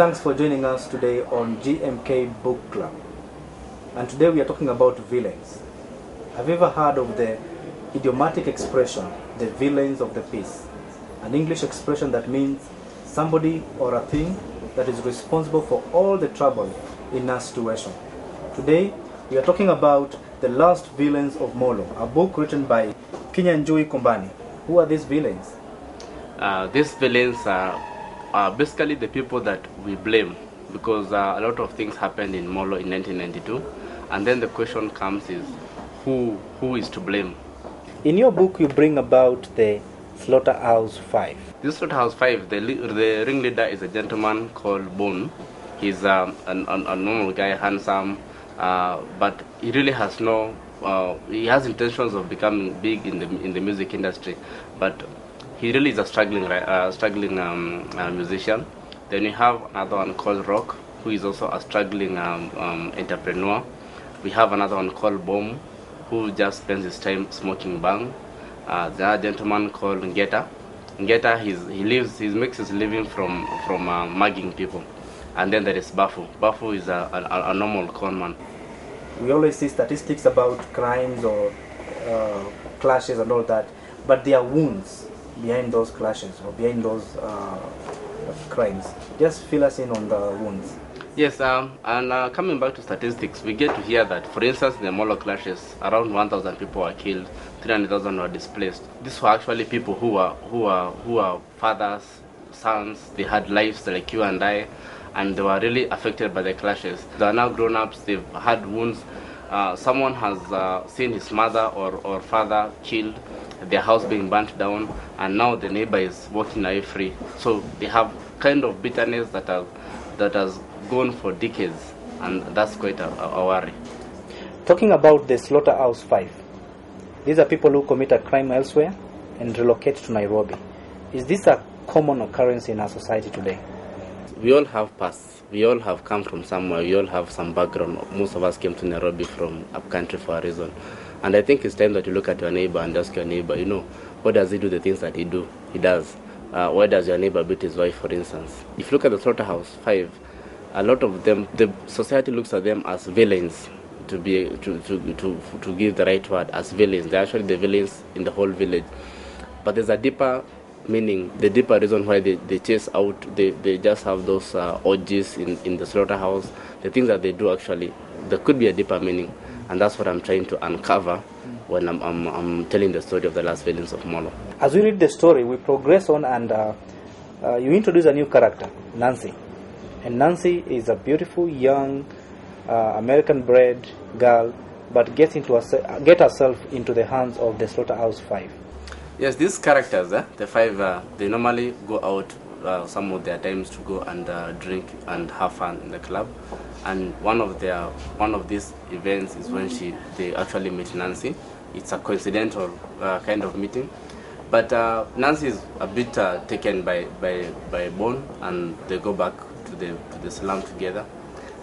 thanks for joining us today on GMK Book Club. And today we are talking about villains. Have you ever heard of the idiomatic expression, the villains of the piece? An English expression that means somebody or a thing that is responsible for all the trouble in a situation. Today we are talking about The Last Villains of Molo, a book written by Kinyanjui Kombani. Who are these villains? These villains are basically the people that we blame, because a lot of things happened in Molo in 1992, and then the question comes is who is to blame? In your book you bring about the Slaughterhouse Five. This Slaughterhouse Five, the ringleader is a gentleman called Bone. He's a normal guy, handsome, but he really has he has intentions of becoming big in the music industry, but he really is a struggling musician. Then we have another one called Rock, who is also a struggling entrepreneur. We have another one called Bomb, who just spends his time smoking bang. The other gentleman called Ngeta. Ngeta, he makes his living from mugging people. And then there is Bafu. Bafu is a normal conman. We always see statistics about crimes or clashes and all that, but there are wounds behind those clashes or behind those crimes. Just fill us in on the wounds. Yes, and coming back to statistics, we get to hear that, for instance, in the Molo clashes, around 1,000 people were killed, 300,000 were displaced. These were actually people who are fathers, sons. They had lives like you and I, and they were really affected by the clashes. They are now grown-ups. They've had wounds. Someone has seen his mother or father killed, their house being burnt down, and now the neighbor is walking away free. So they have kind of bitterness that has gone for decades, and that's quite a worry. Talking about the Slaughterhouse Five, these are people who commit a crime elsewhere and relocate to Nairobi. Is this a common occurrence in our society today? We all have pasts. We all have come from somewhere. We all have some background. Most of us came to Nairobi from upcountry for a reason. And I think it's time that you look at your neighbor and ask your neighbor, what does he do, the things that he does? Why does your neighbor beat his wife, for instance? If you look at the Slaughterhouse Five, a lot of them, the society looks at them as villains, to give the right word, as villains. They're actually the villains in the whole village. But there's a deeper meaning, the deeper reason why they chase out, they just have those orgies in the slaughterhouse. The things that they do, actually, there could be a deeper meaning. And that's what I'm trying to uncover when I'm telling the story of the last villains of Molo. As we read the story, we progress on, and you introduce a new character, Nancy. And Nancy is a beautiful, young, American-bred girl, but get herself into the hands of the Slaughterhouse Five. Yes, these characters, the five, they normally go out some of their times to go and drink and have fun in the club. And one of these events is when they actually meet Nancy. It's a coincidental kind of meeting, but Nancy is a bit taken by Bone, and they go back to the slum together,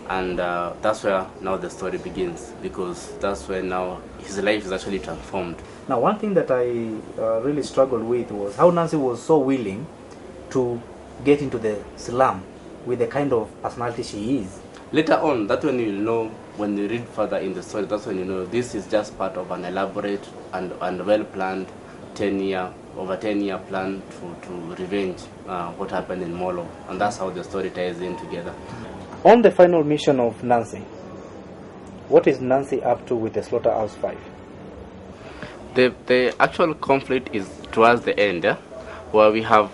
and that's where now the story begins, because that's where now his life is actually transformed. Now, one thing that I really struggled with was how Nancy was so willing to get into the slum with the kind of personality she is. Later on, that's when you know, when you read further in the story, that's when you know this is just part of an elaborate and well-planned over 10-year plan to revenge what happened in Molo. And that's how the story ties in together. On the final mission of Nancy, what is Nancy up to with the Slaughterhouse Five? The actual conflict is towards the end, where we have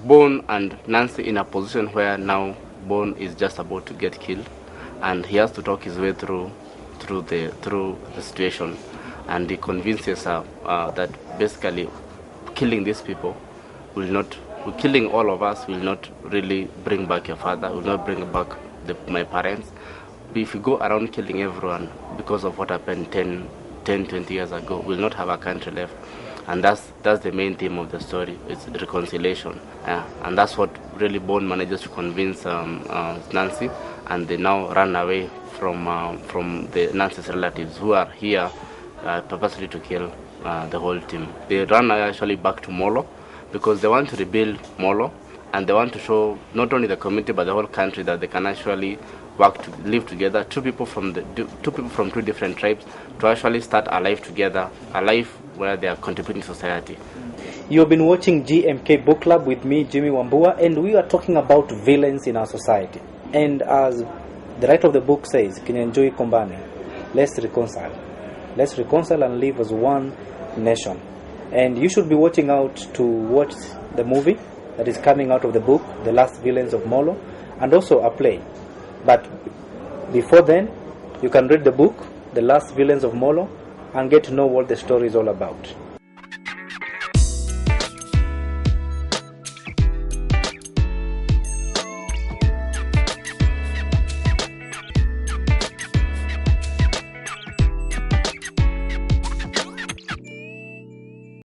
Bone and Nancy in a position where now Bone is just about to get killed, and he has to talk his way through the situation, and he convinces her that basically killing these people killing all of us will not really bring back your father, will not bring back my parents. But if you go around killing everyone because of what happened 10, 20 years ago, we'll not have a country left. And that's the main theme of the story. It's reconciliation, and that's what really Bone manages to convince Nancy, and they now run away from the Nancy's relatives, who are here purposely to kill the whole team. They run actually back to Molo because they want to rebuild Molo, and they want to show not only the community but the whole country that they can actually work to live together. Two people from two different tribes to actually start a life together, a life where they are contributing to society. You've been watching GMK Book Club with me, James Wambua, and we are talking about violence in our society. And as the writer of the book says, Kinyanjui, Kombani, let's reconcile. Let's reconcile and live as one nation. And you should be watching out to watch the movie that is coming out of the book, The Last Villains of Molo, and also a play. But before then, you can read the book, The Last Villains of Molo, and get to know what the story is all about.